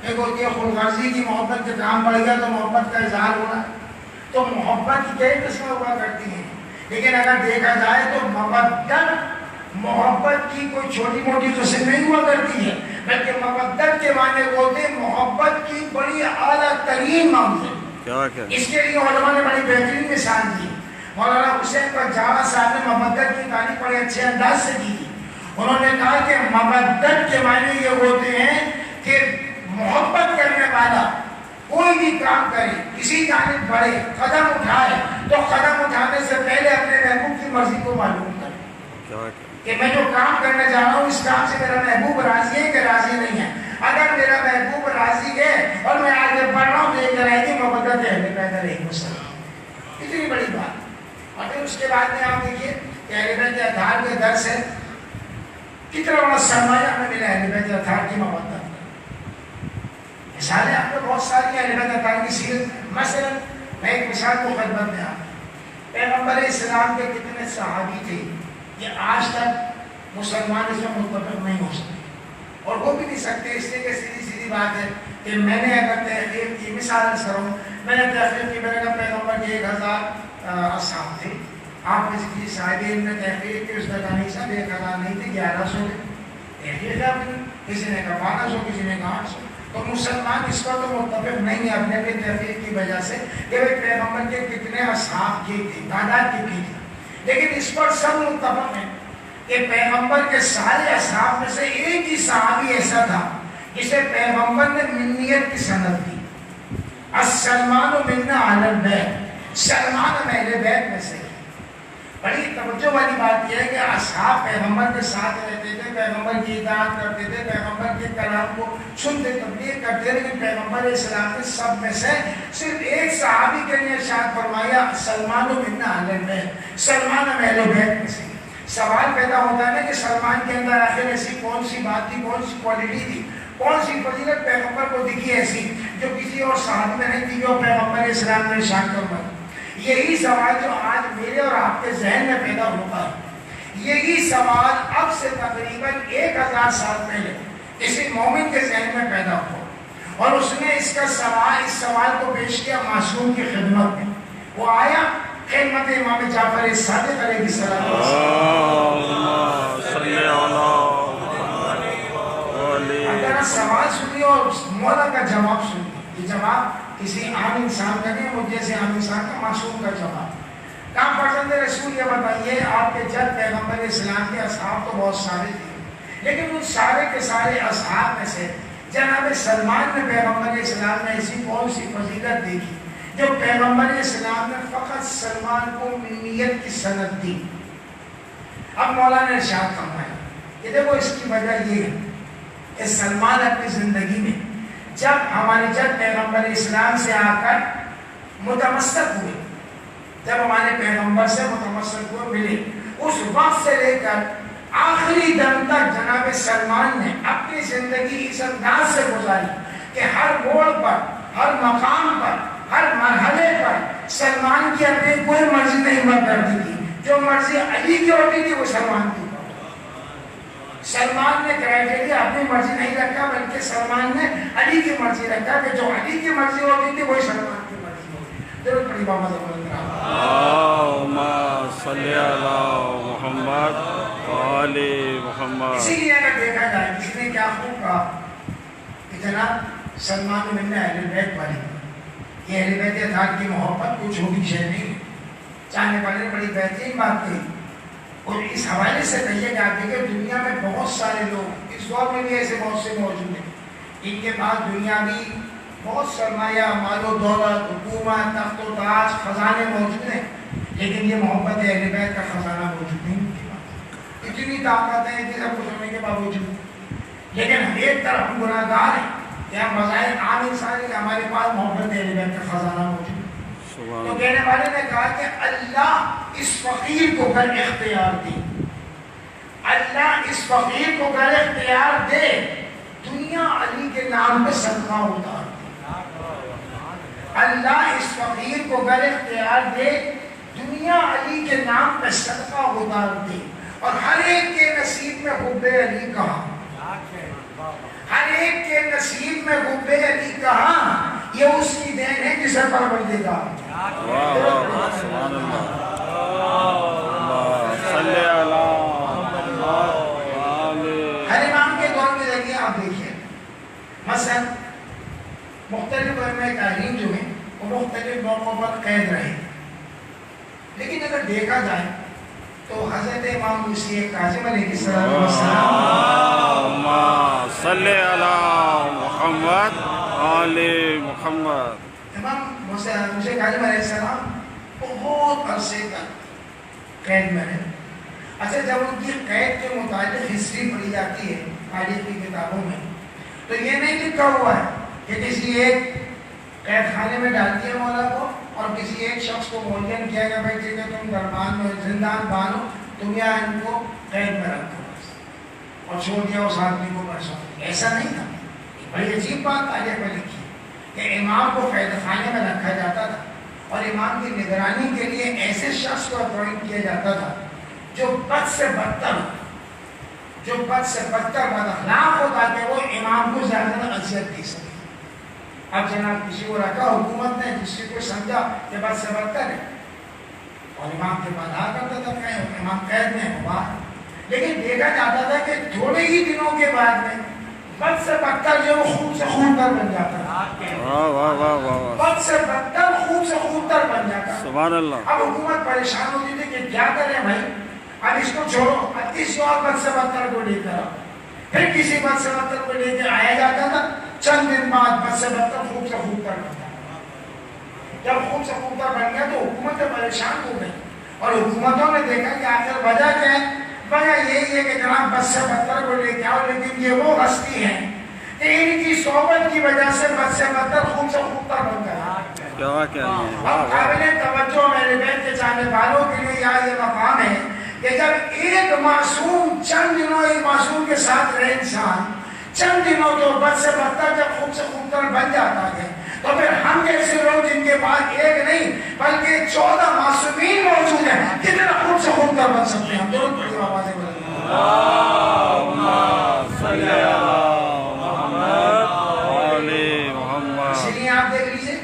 ایک ہوتی ہے خود غرضی کی محبت، کہ کام پڑ گیا تو محبت کا اظہار ہو رہا ہے۔ تو محبت کی کئی قسمیں ہوا کرتی ہیں، لیکن اگر دیکھا جائے تو محبت کی کوئی چھوٹی موٹی قسم نہیں ہوا کرتی ہے، بلکہ مودت کے معنی ہوتے ہیں محبت کی بڑی اعلیٰ ترین منزل۔ اس کے لیے علماء نے بڑی بہترین مثال دی۔ مولانا حسین پنجابی صاحب نے مودت کی تعریف بڑے اچھے انداز سے کی تھی۔ انہوں نے کہا کہ مودت کے معنی یہ ہوتے ہیں کہ محبت کرنے والا کوئی بھی کام کرے، کسی جانب بڑھے، قدم اٹھائے، تو قدم اٹھانے سے پہلے اپنے محبوب کی مرضی کو معلوم کرے کہ میں جو کام کرنے جا رہا ہوں اس کام سے میرا محبوب راضی ہے کہ راضی نہیں ہے۔ اگر میرا محبوب راضی ہے اور میں آگے بڑھ رہا ہوں تو یہ کرائے گی محبت اہل بیت علیہ السلام۔ اتنی بڑی بات۔ اور پھر اس کے بعد میں آپ دیکھیے کہ اہل بیت اطہار کے درس ہے، کتنا بڑا سرمایہ ہمیں ملا اہل بیت اطہار کی محبت۔ مثالیں آپ کو بہت ساری اہل بیت اطہار کی سیرت۔ مثلا میں ایک مثال کو خدمت میں آتا ہوں، پیغمبر اسلام کے کتنے صحابی تھے یہ آج تک مسلمان اس میں متفق نہیں ہو سکتے، اور وہ بھی نہیں سکتے، اس لیے کہ سیدھی بات ہے کہ میں نے اگر تحقیق کی، مثال کروں، میں نے تحقیق کی، میں نے کہا پیغمبر کے 1000 اصحاب تھے، آپ میں سے کسی صاحبین نے تحقیق کی، اس نے کہا نہیں صاحب 1000 نہیں تھے 1100 تھے، تحقیق ہے اپنی، کسی نے کہا 1200، کسی نے کہا 800۔ تو مسلمان اس پر تو متفق نہیں ہے اپنے بھی تحقیق کی وجہ سے کہ پیغمبر کے کتنے اصحاب کی تھی، تعداد کی تھی، لیکن اس پر سب متفق ہیں کہ پیغمبر کے سارے اصحاب میں سے ایک ہی صحابی ایسا تھا جسے پیغمبر نے منیت کی سند دی، السلمان منا اہل البیت، سلمان اہل بیت میں سے۔ بڑی توجہ والی بات یہ ہے کہ اصحاب پیغمبر کے ساتھ رہتے تھے، پیغمبر کی اطاعت کرتے تھے، پیغمبر کے کلام کو سنتے تبلیغ کرتے، لیکن پیغمبر اسلام کے سب میں سے صرف ایک صحابی کے لیے ارشاد فرمایا سلمان منا اہل البیت، سلمان اہل بیت میں سے۔ سوال پیدا ہوتا ہے کہ سلمان کے اندر آخر ایسی کون سی بات تھی، کون سی کوالٹی تھی، کون سی فضیلت پیغمبر کو دکھی ایسی جو کسی اور صحابی میں نہیں تھی، جو پیغمبر اسلام نے ارشاد فرمایا۔ یہی سوال جو آج میرے اور آپ کے ذہن میں پیدا ہوتا ہے، یہی سوال اب سے تقریباً 1000 سال پہلے کسی مومن کے ذہن میں پیدا ہوا، اور اس نے اس سوال کو پیش کیا معصوم کی خدمت میں۔ وہ آیا خدمت امام جعفر صادق علیہ السلام، اگر سوال سنیے اور مولا کا جواب سنیے۔ یہ جواب کسی عام انسان کا نہیں، مجھ جیسے عام انسان کا، معصوم کا جواب۔ کہاں فرزند رسول یہ بتائیے، آپ کے جد پیغمبر اسلام کے اصحاب تو بہت سارے تھے، لیکن ان سارے کے سارے اصحاب میں سے جناب سلمان نے پیغمبر اسلام نے ایسی کون سی فضیلت دیکھی جو پیغمبر اسلام نے فقط سلمان کو منیت کی سند دی؟ اب مولانا نے ارشاد فرمایا کہ دیکھو اس کی وجہ یہ ہے کہ سلمان اپنی زندگی میں جب ہمارے جد پیغمبر اسلام سے آ کر متمسک ہوئے، جب ہمارے پیغمبر سے متمسک ہوئے ملے، اس وقت سے لے کر آخری دم تک جناب سلمان نے اپنی زندگی اس انداز سے گزاری کہ ہر موڑ پر، ہر مقام پر، ہر مرحلے پر سلمان کی اپنی کوئی مرضی نہیں ہوا کرتی تھی، جو مرضی علی کی ہوتی تھی وہ سلمان کی۔ سلمان نے کرائٹیریا اپنی مرضی نہیں رکھا، بلکہ سلمان نے علی کی مرضی رکھا کہ جو علی کی مرضی ہوتی تھی وہی سلمان کی مرضی ہوتی تھی۔ درود پڑھی بابا اللہم صلی علی محمد و آل محمد۔ اسی لیے اگر دیکھا جائے کسی نے کیا خوب کہا جناب سلمان بن اہل بیت والی، یہ اہل بیت اطہار کی محبت کوئی چھوٹی شے نہیں، چاہنے والے نے بڑی بہترین بات کہی. اور اس حوالے سے کہیے کہ آپ دیکھیں دنیا میں بہت سارے لوگ اس دور میں بھی ایسے بہت سے موجود ہیں، ان کے پاس دنیاوی بہت سرمایہ، مال و دولت، حکومت، تخت و تاج، خزانے موجود ہیں، لیکن یہ محبت اہل بیت کا خزانہ موجود نہیں ان کے پاس. اتنی طاقت ہے اتنی سب کچھ ہونے کے باوجود، لیکن ایک طرف ہم گناہ گار ہیں کہ ہم بظاہر عام انسان ہیں، ہمارے پاس محبت اہل بیت کا خزانہ موجود ہے. تو کہنے والے نے کہا کہ اللہ اس فقیر کو گھر اختیار دے، اللہ اس فقیر کو گھر اختیار دے، دنیا علی کے نام پہ صدقہ اتار دے. اللہ اس فقیر کو گھر اختیار دے، دنیا علی کے نام پہ صدقہ اتار دے. اور ہر ایک کے نصیب میں حب علی کہاں، ہر ایک کے نصیب میں حب علی کہاں، یہ اس کی دین ہے جسے پروردگار. سبحان اللہ. صلی ہر امام کے دور میں دیکھیے، آپ دیکھیے مثلا مختلف علماء تعلیم جو ہیں وہ مختلف موقعوں پر قید رہے، لیکن اگر دیکھا جائے تو حضرت امام مسیح کاظم علیہ السلام صلی علی محمد آل محمد. امام مسیح کاظم علیہ السلام بہت عرصے تک قید میں رہے. اچھا جب ان کی قید کے متعلق ہسٹری پڑھی جاتی ہے تاریخ کی کتابوں میں تو یہ نہیں لکھا ہوا ہے کہ کسی ایک قید خانے میں ڈال دیا مولا کو اور کسی ایک شخص کو معین کیا گیا بھائی ٹھیک ہے تم دربان میں زندان بانو، تم یہاں ان کو قید میں رکھو اور چھوڑ دیا اس آدمی کو برسوں. ایسا نہیں تھا. بڑی عجیب بات تاریخ میں لکھی کہ امام کو قید خانے میں رکھا جاتا تھا اور امام کی نگرانی کے لیے ایسے شخص کو اپوائنٹ کیا جاتا تھا جو بد سے بدتر بد اخلاق ہو تاکہ وہ امام کو زیادہ اذیت دے سکے. اب جناب کسی کو رکھا حکومت نے جس سے کوئی سمجھا کہ بد سے بدتر ہے اور امام کے بعد آ کرتا تھا کہ امام قید میں ہوا، لیکن دیکھا جاتا تھا کہ تھوڑے ہی دنوں کے بعد میں بد سے بدتر جو خون سے خون تر بن جاتا ہے. بد سے بدتر خون سے خون تر بن جاتا ہے. سبحان اللہ. اب حکومت پریشان ہوتی تھی کہ کیا کریں بھائی، اب اس کو چھوڑو، اب کسی اور بد سے بدتر کو لے کر آؤ. پھر کسی بد سے بدتر کو لے کے آیا جاتا تھا. چند دن بعد بد سے بدتر خوب سے خوب تر بن جاتا. جب خوب سے خوب تر بن گیا تو حکومتیں پریشان ہو گئی اور حکومتوں نے دیکھا کہ آخر وجہ کیا ہے. وجہ یہی ہے کہ جناب بد سے بدتر کو لے کے آؤ، لیکن یہ وہ ہستی ہے کہ ان کی صحبت کی وجہ سے بد سے بدتر خوب سے خوب تر بن گیا. اب قابل توجہ میرے بیت کے چاہنے والوں کے لیے یہ مقام ہے کہ جب ایک معصوم چند دنوں ایک معصوم کے ساتھ رہے انسان، چند دنوں تو بد سے بدتر جب خوب سے خوب تر بن جاتا ہے تو پھر ہم جیسے لوگ جن کے پاس ایک نہیں بلکہ 14 معصومین موجود ہیں کتنا خوب سے خوب تر بن سکتے ہیں. ہم ضرور پڑھیں آوازیں بلند. صلی علی محمد آل محمد. اسی لیے آپ دیکھ لیجیے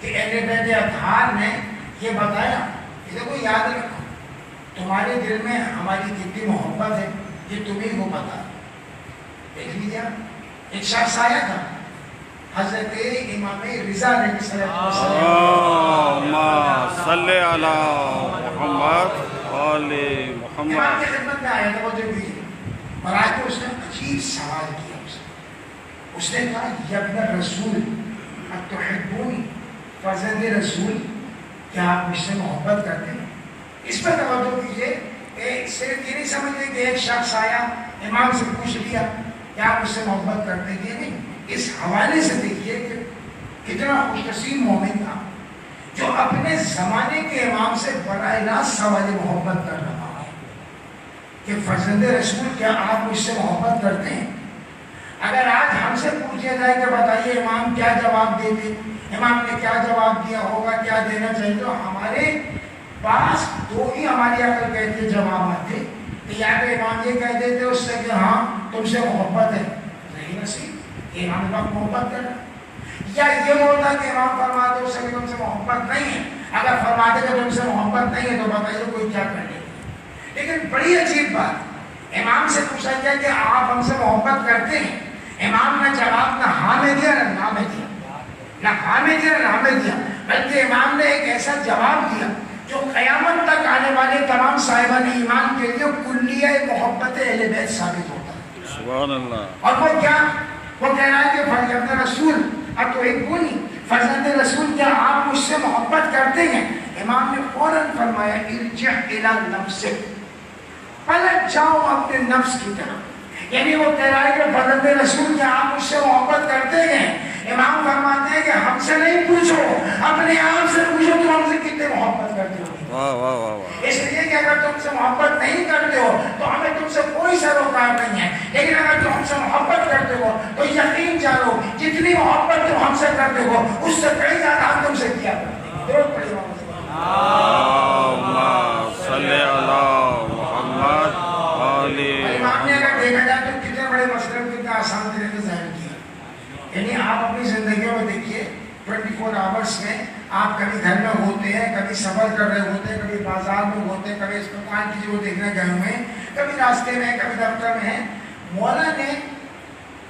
کہ اہل بیت اطہار نے یہ بتایا کہ دیکھو یاد رکھو تمہارے دل میں ہماری کتنی محبت ہے یہ تمہیں کو پتا. دیکھ لیجیے ایک شخص آیا تھا حضرت امام رضا علیہ السلام. صلی علی محمد آل محمد. امام کی خدمت میں آیا تھا، وہ جو بھی اور آج تو اس نے عجیب سوال کیا. اس نے کہا یبن رسول اتحبونی، فرزند رسول کیا آپ مجھ سے محبت کرتے ہیں؟ اس پر توجہ کیجیے کہ صرف یہ نہیں سمجھتے کہ ایک شخص آیا امام سے پوچھ لیا کہ آپ مجھ سے محبت کرتے ہیں. نہیں، اس حوالے سے دیکھیے کہ کتنا خوش نصیب مومن تھا جو اپنے زمانے کے امام سے براہ راست سوال محبت کر رہا ہے کہ فرزند رسول کیا آپ مجھ سے محبت کرتے ہیں؟ اگر آج ہم سے پوچھا جائے کہ بتائیے امام کیا جواب دے دے، امام نے کیا جواب دیا ہوگا، کیا دینا چاہیے، تو ہمارے پاس دو ہی ہماری عقل کہتے جوابات تھے کہ یا تو امام یہ کہہ دیتے اس سے کہ ہاں تم سے محبت ہے، نہیں نصیب امام وقت محبت کر رہا، یا یہ ہوتا کہ امام فرماتے اس سے کہ تم سے محبت نہیں ہے. اگر فرماتے کہ تم سے محبت نہیں ہے تو بتائیے کوئی کیا کر لے. لیکن بڑی عجیب بات، امام سے پوچھا گیا کہ آپ ہم سے محبت کرتے ہیں، امام نے جواب نہ ہاں میں دیا نہ میں دیا، نہ ہاں میں دیا نہ میں دیا، بلکہ امام نے ایک ایسا جواب دیا جو قیامت تک آنے والے تمام صاحبان ایمان کے لیے کلیہ محبت اہل بیت ثابت ہوتا ہے۔ سبحان اللہ۔ اور وہ کیا؟ وہ کہہ رہا ہے کہ فرزند رسول اب تو ایک بونی فرزند رسول کیا آپ مجھ سے محبت کرتے ہیں؟ امام نے فوراً فرمایا ارجع الی نفسک، پلٹ جاؤ اپنے نفس کی طرف۔ یعنی وہ کہہ رہا ہے کہ فرزند رسول کیا آپ مجھ سے محبت کرتے ہیں؟ امام فرماتے ہیں کہ ہم سے نہیں پوچھو، اپنے آپ سے پوچھو تم ہم سے کتنے محبت کرتے ہو۔ واہ واہ واہ واہ۔ اس لیے کہ اگر تم سے محبت نہیں کرتے ہو تو ہمیں تم سے کوئی سروکار نہیں ہے، لیکن اگر تم ہم سے محبت کرتے ہو تو یقین جانو جتنی محبت تم ہم سے کرتے ہو اس سے کئی زیادہ ہم تم سے کیا کرتے ہیں۔ درود پڑھیے محمد صلی اللہ اللہم صلی علی محمد آل امام نے اگر دیکھا جائے تو کتنے بڑے مسئلے کو کتنا آسان طریقے سے ظاہر کیا۔ یعنی آپ اپنی زندگیوں میں دیکھیے 24 آورس میں آپ کبھی گھر میں ہوتے ہیں، کبھی سفر کر رہے ہوتے ہیں، کبھی بازار میں ہوتے ہیں، کبھی اسپتال کی جو دیکھنے گئے ہوئے ہیں، کبھی راستے میں، کبھی دفتر میں ہیں۔ مولا نے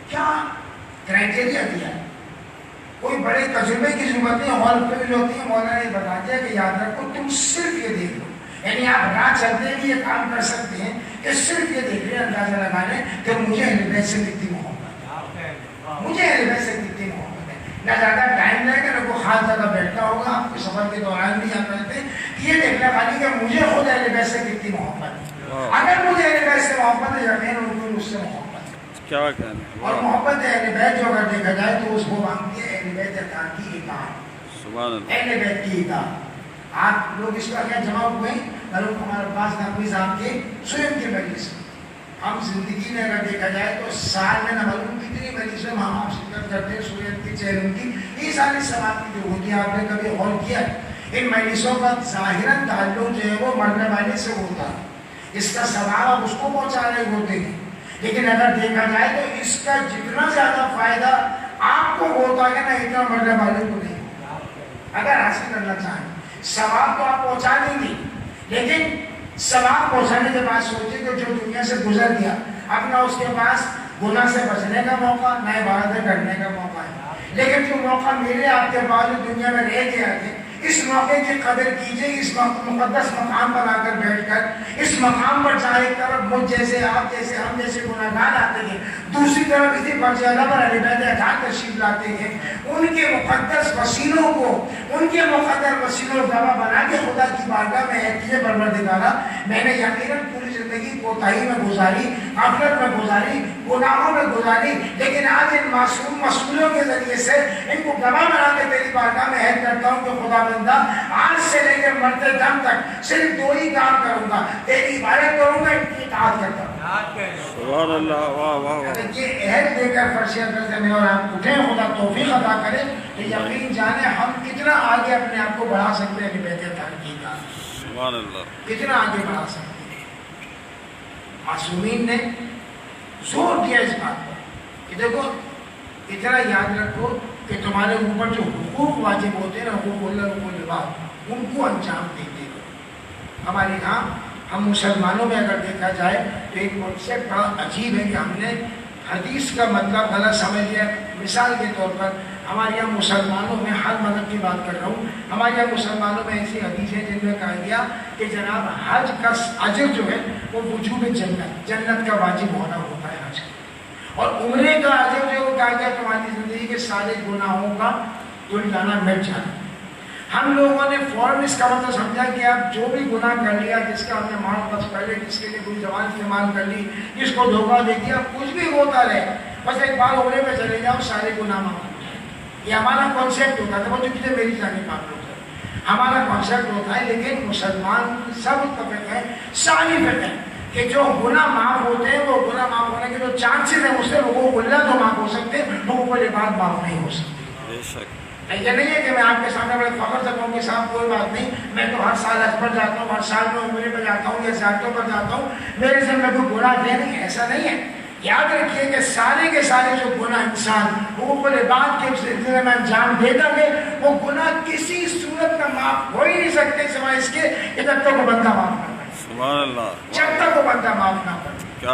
کیا کرائٹیریا دیا ہے؟ کوئی بڑے تجربے کی ضرورت نہیں، ہال فل ہوتی ہے، مولا نے بتا دیا کہ یاد رکھو تم صرف یہ دیکھ لو، یعنی آپ راہ چلتے بھی یہ کام کر سکتے ہیں کہ صرف یہ دیکھ لیں، اندازہ لگا لیں کہ مجھے اہل بیت سے کتنی محبت ہے، مجھے اہل بیت سے کتنی محبت ہے۔ نہ زیادہ ٹائم لگے گا، نہ کوئی خاص جگہ بیٹھنا ہوگا، آپ کو سفر کے دوران بھی آپ کرتے ہیں کہ یہ دیکھنا خالی کہ مجھے خود اہل بیت سے کتنی محبت ہے۔ اگر مجھے اہل بیت سے محبت ہے یقین ان کو مجھ سے محبت ہے۔ کیا کہنا اور محبت اہل بیت جو اگر دیکھا جائے تو اس کو مانگتی ہے اہل بیت کی اطاعت، سبحان اللہ۔ اہل بیت کی اطاعت۔ آپ لوگ اس پر کیا جمع ہوئے ہیں؟ معلوم ہمارے پاس نقوی صاحب کے سوئم کے مجلس میں ہم زندگی میں اگر دیکھا جائے تو سال میں نہ معلوم کتنی مجلس میں ہم آپ شرکت کرتے ہیں سوئم کی چہروں کی، یہ ساری سماعت کی جو ہوتی ہے آپ نے کبھی غور کیا ہے؟ ان مجلسوں کا ظاہراً تعلق جو ہے وہ مرنے والے سے ہوتا ہے، اس کا ثواب آپ اس کو پہنچا رہے ہوتے ہیں، لیکن اگر دیکھا جائے تو اس کا جتنا زیادہ فائدہ آپ کو ہوتا ہے نا اتنا مرنے والے کو نہیں۔ اگر حاصل کرنا چاہیں ثواب تو آپ پہنچا دیں گے، لیکن ثواب پہنچانے کے بعد سوچیں کہ جو دنیا سے گزر گیا اب نہ اس کے پاس گناہ سے بچنے کا موقع نہ عبادتیں کرنے کا موقع ہے، لیکن جو موقع میرے آپ کے پاس جو دنیا میں رہ گیا ہے اس موقع کی قدر کیجئے، اس مقدس مقام پر آ کر بیٹھ کر اس مقام پر جہاں ایک طرف مجھ جیسے آپ جیسے ہم جیسے گناہگار آتے ہیں، دوسری طرف اسی مرجعہ پر اہل بیت اطاعت تشریف لاتے ہیں، ان کے مقدس وسیلوں کو ان کے مقدس وسیلوں کو گواہ بنا کے خدا کی بارگاہ میں ہے کہ پروردگارا میں نے یقیناً پوری زندگی کوتاہی میں گزاری، غفلت میں گزاری، گناہوں میں گزاری، لیکن آج ان معصوم مسئولوں کے ذریعے سے ان کو گواہ بنا کے تیری بارگاہ میں عہد کرتا ہوں کہ خدا بندہ آج سے لے کے مرتے دم تک صرف دو ہی کام کروں گا، تیری عبادت کروں گا، ان کی اطاعت کرتا ہوں۔ سبحان اللہ، واہ واہ واہ۔ اگر یہ عہد دے کر فرش اقدس میں اور آپ اٹھیں خدا توفیق عطا کرے تو یقین جانے ہم کتنا آگے اپنے آپ کو بڑھا سکتے ہیں کہ بہتر تحقیق کا سبحان اللہ۔ کتنا آگے بڑھا سکتے ہیں۔ معصومین نے زور دیا اس بات پر کہ دیکھو اتنا یاد رکھو کہ تمہارے اوپر جو حقوق واجب ہوتے ہیں نا، حقوق اللہ حقوق العباد، ان کو انجام دیتے ہو۔ ہمارے یہاں ہم مسلمانوں میں اگر دیکھا جائے تو ایک کنسیپٹ بڑا عجیب ہے کہ ہم نے حدیث کا مطلب غلط سمجھ لیا۔ مثال کے طور پر ہمارے یہاں مسلمانوں میں ہر مذہب کی بات کر رہا ہوں، ہمارے یہاں مسلمانوں میں ایسی حدیث ہے جن میں کہا گیا کہ جناب حج کا اجر جو ہے وہ وجوب جنت کا واجب ہونا ہوتا ہے حج کا، اور عمرے کا اجر جو ہے وہ کہا گیا تمہاری زندگی کے سارے گناہوں کا دل جانا مٹ جانا۔ ہم لوگوں نے فوراً اس کا مطلب سمجھا کہ اب جو بھی گناہ کر لیا، جس کا ہم نے مال بس کر لیا، جس کے لیے کوئی زبان استعمال کر لی، جس کو دھوکہ دے دیا، کچھ بھی ہوتا رہے، بس ایک بار عمرے میں چلے جاؤ سارے گناہ معاف ہو جائیں۔ یہ ہمارا کانسیپٹ ہوتا ہے، وہ جو کتنے میری جانے معاف ہوتا ہے، ہمارا کانسیپٹ ہوتا ہے، لیکن مسلمان سب متفق ہے، ساری فرق ہے کہ جو گناہ معاف ہوتے ہیں وہ گناہ معاف ہونے کے جو چانسز ہیں اس سے حقوق اللہ تو معاف ہو سکتے ہیں، حقوق العباد معاف نہیں ہو سکتے۔ بے شک۔ یہ نہیں ہے کہ میں آپ کے سامنے بڑے فخر سے کہوں کہ صاحب کوئی بات نہیں، میں تو ہر سال حج پر جاتا ہوں، ہر سال میں عمرے پہ جاتا ہوں یا زیارتوں پر جاتا ہوں، میرے سے میں کوئی گناہ نہیں، ایسا نہیں ہے۔ یاد رکھیے کہ سارے کے سارے جو گناہ انسان حقوق العباد کے سلسلے میں انجام دیتا ہے وہ گناہ کسی صورت میں معاف ہو ہی نہیں سکتے سوائے اس کے کہ جب تک وہ بندہ معاف نہ کرے، سبحان اللہ۔ جب تک وہ بندہ معاف نہ کرے۔ کیا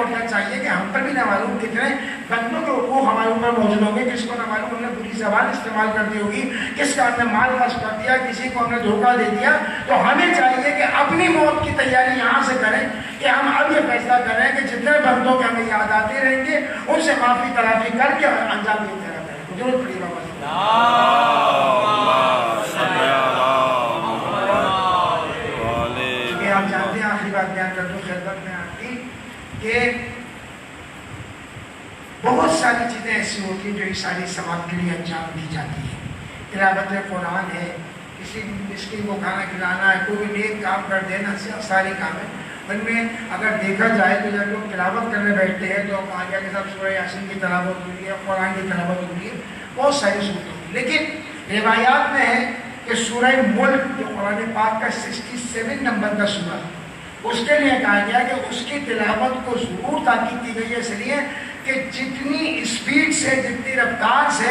اٹھنا چاہیے کہ ہم پر بھی نہ معلوم کتنے بندوں کے حقوق ہمارے اوپر موجود ہوں گے. کس کو نہ معلوم ہم نے بری زبان استعمال کر دی ہوگی, کس کا ہم نے مال خرچ کر دیا, کسی کو ہم نے دھوکہ دے دیا. تو ہمیں چاہیے کہ اپنی موت کی تیاری یہاں سے کریں کہ ہم اب یہ فیصلہ کریں کہ جتنے بندوں کے ہمیں یاد آتے رہیں گے ان سے معافی تلافی کر کے انجام دیتے رہتے ہیں. ضرور پڑی بابا آپ جانتے ہیں, آخری بات بیان کر دوں خدمت میں آپ کی, کہ بہت ساری چیزیں ایسی ہوتی ہیں جو عیسائی سماج کے لیے انجام دی جاتی ہیں. تلاوت قرآن ہے, کسی مسکین کو کھانا کھلانا ہے, کوئی بھی نیک کام کر دینا, ساری کام ہے. ان میں اگر دیکھا جائے تو جب لوگ تلاوت کرنے بیٹھتے ہیں تو کہا گیا کہ سب سورہ یاسین کی تلاوت ہوئی ہے, قرآن کی تلاوت ہوئی ہے, بہت ساری صورتیں ہوئی. لیکن روایات میں ہے کہ سورہ ملک جو قرآن پاک کا 67 نمبر کا سورہ ہے, اس کے لیے کہا گیا کہ اس کی تلاوت کو ضرور تاکید کی گئی ہے, اس لیے کہ جتنی اسپیڈ سے, جتنی رفتار سے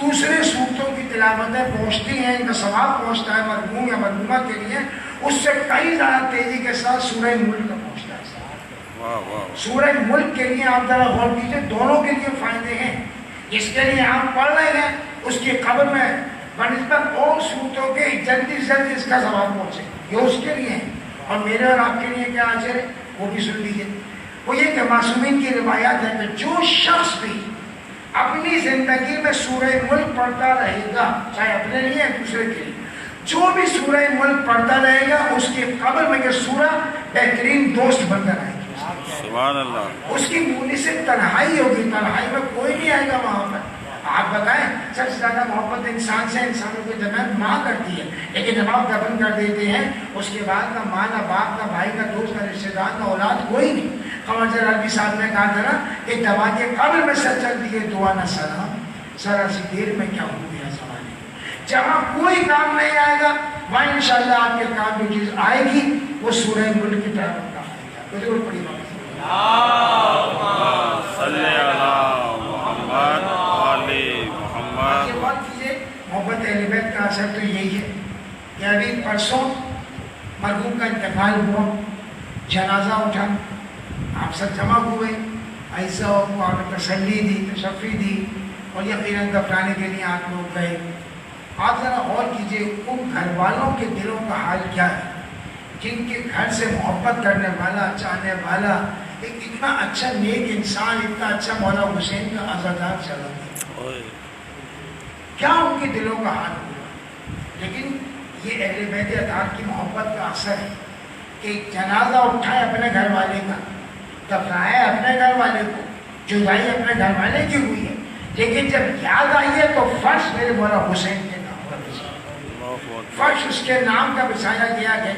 دوسرے صورتوں کی تلاوتیں پہنچتی ہیں, ان کا ثواب پہنچتا ہے مرحوم یا مرحومہ کے لیے, اس سے کئی زیادہ تیزی کے ساتھ سورہ ملک کا پہنچتا ہے. سورہ ملک کے لیے آپ ذرا غور کیجیے, دونوں کے لیے فائدے ہیں. جس کے لیے آپ پڑھ رہے ہیں اس کی قبر میں بنسبت اور صورتوں کے جلدی سے جلدی اس کا ثواب پہنچے, یہ اس کے لیے ہے. اور میرے اور آپ کے لیے کیا اجر ہے وہ بھی سن لیجیے. وہ یہ کہ معصومین کی روایات ہے کہ جو شخص بھی اپنی زندگی میں سورہ ملک پڑھتا رہے گا, چاہے اپنے لیے یا دوسرے کے لیے, جو بھی سورہ ملک پڑھتا رہے گا اس کی قبر میں یہ سورہ بہترین دوست بن کر آئے گی. سبحان اللہ. اس کی مونی سے تنہائی ہوگی, تنہائی میں کوئی نہیں آئے گا وہاں پر. آپ بتائیں سب سے زیادہ محبت انسان سے انسانوں کے درمیان ماں کرتی ہے, لیکن جب آپ دفن کر دیتے ہیں اس کے بعد نہ ماں, نہ باپ, نہ بھائی, نہ دوست, نہ رشتے دار, نہ اولاد, کوئی نہیں. قمر ربی صاحب نے کہا تھا نا کہ دوا کے قبر میں سر چل دیے دعا نہ سلام, ذرا سی دیر میں کیا ہو گیا زمانے. جہاں کوئی کام نہیں آئے گا وہاں انشاءاللہ آپ کے کام جو چیز آئے گی وہ سورہ ملک کی طرف کا آئے گا. تو ضرور پڑھی بات محبت اہل بیت کا اثر تو یہی ہے کہ ابھی پرسوں مرحوم کا انتقال ہوا, جنازہ اٹھا, آپ سب جمع ہوئے, ایسا کو آپ نے تسلی دی, تشفی دی, اور یقیناً دفنانے کے لیے آپ لوگ گئے. آپ ذرا غور کیجیے ان گھر والوں کے دلوں کا حال کیا ہے جن کے گھر سے محبت کرنے والا, چاہنے والا, ایک اتنا اچھا نیک انسان, اتنا اچھا مولا حسین کا عزادار چلا گیا, کیا ان کے دلوں کا حال ہوگا. لیکن یہ اہل بیت اطہار کی محبت کا اثر ہے کہ جنازہ اٹھائے اپنے گھر والے کا, دفنائے اپنے گھر والے کو, جدائی اپنے گھر والے کی ہوئی ہے, لیکن جب یاد آئی ہے تو فرش میرے مولا حسین کے نام پر بچھایا, فرش اس کے نام کا بچھایا گیا ہے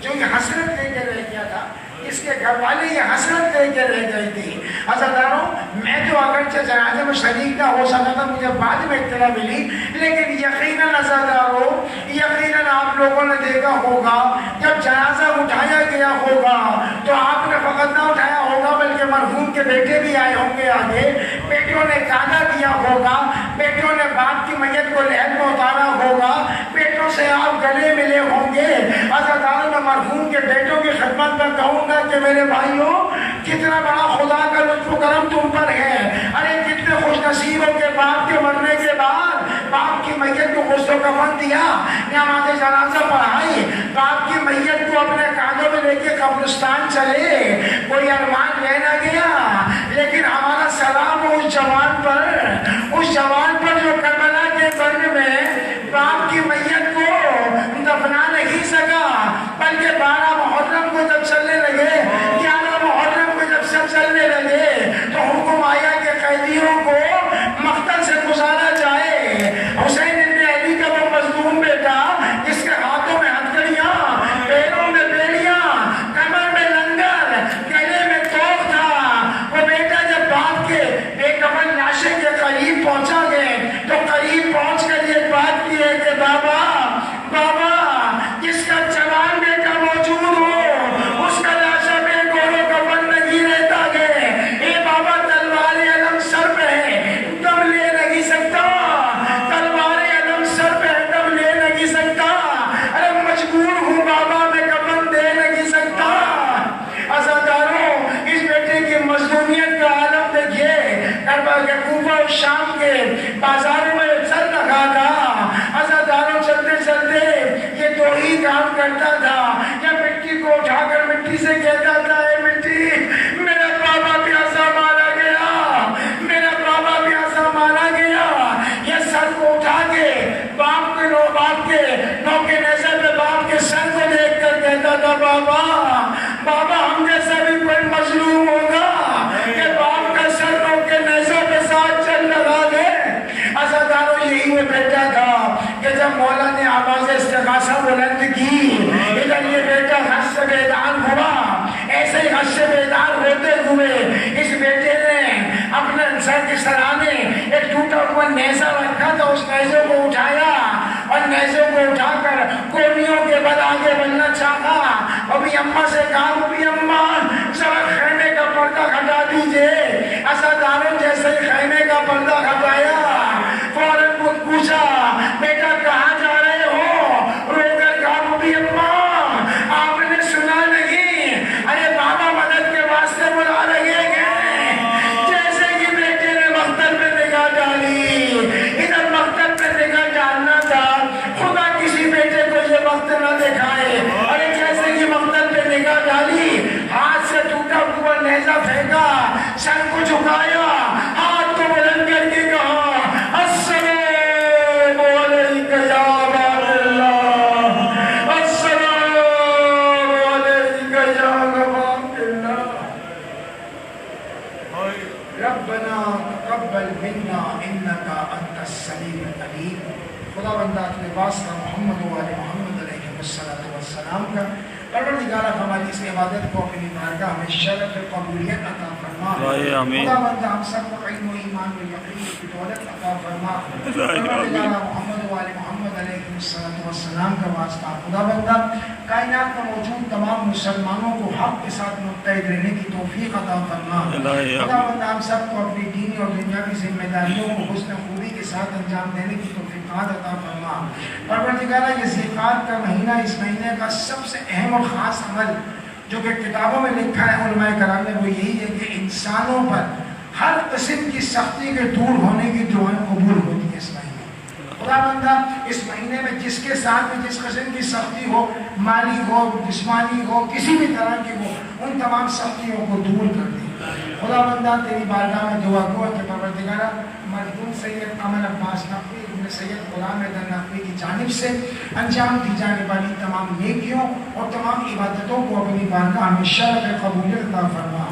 جو یہ حسرت لے کے رہ گیا تھا, اس کے گھر والے یہ حسرت لے کے رہ گئی تھی. عزیزانو, میں تو اگرچہ جنازے میں شریک نہ ہو سکا تھا, مجھے بعد میں اطلاع ملی, لیکن یقیناً عزیزانو, یقیناً آپ لوگوں نے دیکھا ہوگا جب جنازہ اٹھایا گیا ہوگا تو آپ نے فقط نہ اٹھایا ہوگا بلکہ مرحوم کے بیٹے بھی آئے ہوں گے آگے, بیٹوں نے گانا دیا ہوگا, بیٹوں نے باپ کی میت کو لحد میں اتارا ہوگا, بیٹوں سے آپ گلے ملے ہوں گے. عزیزانو, میں مرحوم کے بیٹوں کی خدمت میں کہوں گا کہ میرے بھائیوں کتنا بڑا خدا کا لطف و کرم تم پر ہے. ارے کتنے خوش نصیبوں کے باپ کے مرنے کے بعد باپ کی میت کو غسل و کفن دیا, نماز جنازہ پڑھائی, باپ کی میت کو اپنے کاندھوں میں لے کے قبرستان چلے, کوئی ارمان لے نہ گیا, لیکن ہمارا سلام اس جوان پر جو کربلا کے برن میں باپ کی میت کو دفنا نہیں سکا, بلکہ 12 محرم کو جب چلنے لگے, 11 محرم کو جب سب چلنے لگے تو حکم آیا کہ قیدیوں کو مقتل سے گزارا جائے. حسین ابن علی کا وہ مظلوم بیٹا جس کے ہاتھوں میں ہتھکڑیاں, پیروں میں بیڑیاں, کمر میں لنگر, گلے میں توق تھا, وہ بیٹا جب باپ کے بے کفن لاشے کے قریب پہنچا گئے تو قریب پہنچ کر یہ بات کی ہے کہ بابا باپ کے نوکے نظر میں باپ کے سر کو دیکھ کر کہتا تھا بابا بابا ہم جیسا بھی کوئی مظلوم ہوگا کہ باپ کا سر نوکے نظر کے ساتھ چل لگا دے. عزادارو یہی وہ بیٹا تھا کہ جب مولا نے آواز استغاثہ بلند کی ادھر یہ بیٹا غش سے بیدار ہوا. ایسے ہی غش سے بیدار ہوتے ہوئے اس بیٹے نے اپنے سر کے سرانے ایک ٹوٹا ہوا نیزہ رکھا تھا. اس نیزے کو اٹھایا اور نیزے کو اٹھا کر کوڑیوں کے بعد آگے بڑھنا چاہا. ابھی اماں سے کہا ابھی اماں ذرا خیمے کا پردہ ہٹا دیجئے. عزاداروں جیسے ہی خیمے کا پردہ ہٹایا فوراً پوچھا بیٹا کہاں جا رہے ہو؟ رو کر کہا ابھی اماں آپ نے سنا نہیں؟ ارے بابا مدد کے واسطے بلا رہے ہیں. جیسے ہی بیٹے نے مقتل پہ نگاہ ڈالی ادھر مقتل پہ نگاہ ڈالنا تھا. خدا کسی بیٹے کو یہ وقت نہ دکھائے. ارے جیسے ہی مقتل پہ نگاہ ڈالی ہاتھ سے ٹوٹا ہوا نیزہ پھینکا سر کو جھکایا ہاتھ کو بلند کر کے کہا السلام علیکم یا عباد اللہ السلام علیکم یا عباد اللہ ربنا تقبل منا انك انت السميع العليم. خدا بندہ اپنے واسطہ محمد و آل محمد علیہ السلام کا پروردگارہ ہماری اس عبادت کو اپنی بارگاہ میں شرف قبولیت عطا فرما. خدا بندہ ہم سب کو علم و ایمان و یقین کی دولت عطا فرما. پروردگارہ محمد و آل محمد علیہ السلام کا واسطہ خدا بندہ کائنات میں موجود تمام مسلمانوں کو حق کے ساتھ متحد رہنے کی توفیق عطا فرما. خدا بندہ ہم سب کو اپنی دینی اور دنیاوی ذمہ داریوں کو حسن خوبی کے ساتھ انجام دینے کی توفیقات عطا فرما. پروردگارہ یہ ذیقعد کا مہینہ اس مہینے کا سب سے اہم اور خاص عمل جو کہ کتابوں میں لکھا ہے علماء کرام نے وہ یہی ہے کہ انسانوں پر ہر قسم کی سختی کے دور ہونے کی دعائیں قبول ہوتی ہے اس مہینے. خدا بندہ اس مہینے میں جس کے ساتھ میں جس قسم کی سختی ہو مالی ہو جسمانی ہو کسی بھی طرح کی ہو ان تمام سختیوں کو دور کر دے. خدا بندہ تیری بارگاہ میں دعا گو کہ پروردگارہ مرحوم سید قمر عباس نقوی ابن سید غلام حیدر نقوی کی جانب سے انجام دی جانے والی تمام نیکیوں اور تمام عبادتوں کو اپنی بارگاہ میں شرف قبولیت عطا فرما.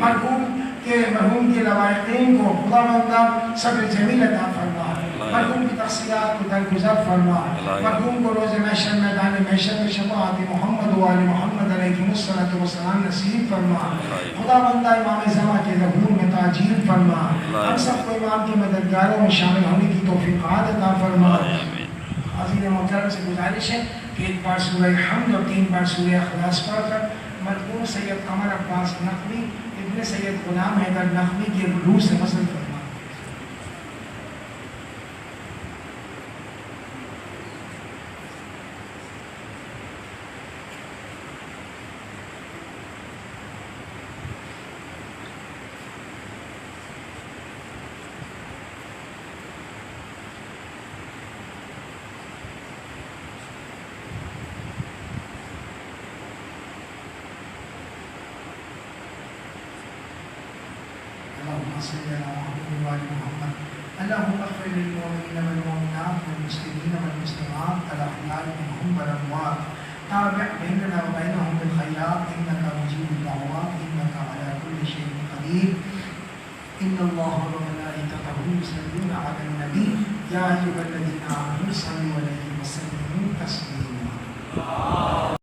مرحوم کے لوائقین کو خدا بندہ صبر جمیل عطا فرما. مرحوم کی تقصیرات کو درگزر فرما. مرحوم کو روز محشر میدان محشر میں شفاعت محمد و آل محمد علیہ السلام نصیب فرما. خدا بندہ امام زمان کے ظہور میں تاجیل فرما. ہم سب کو امام کی مددگاروں میں شامل ہونے کی توفیقات عطا فرما. حاضرین محترم سے گزارش ہے کہ ایک بار سورہ حمد اور 3 بار سورہ اخلاص پڑھ کر مرحوم سید قمر عباس نقوی ابن سید غلام حیدر نقوی کی روح سے وصل فرما. اللهم اغفر للمؤمنين والمؤمنات والمسلمين والمسلمات الاحياء منهم والاموات تابع بيننا وبينهم بالخيرات انك مجيب الدعوات انك على كل شيء قدير. ان الله وملائكته يصلون على النبي يا ايها الذين امنوا صلوا عليه وسلموا تسليما.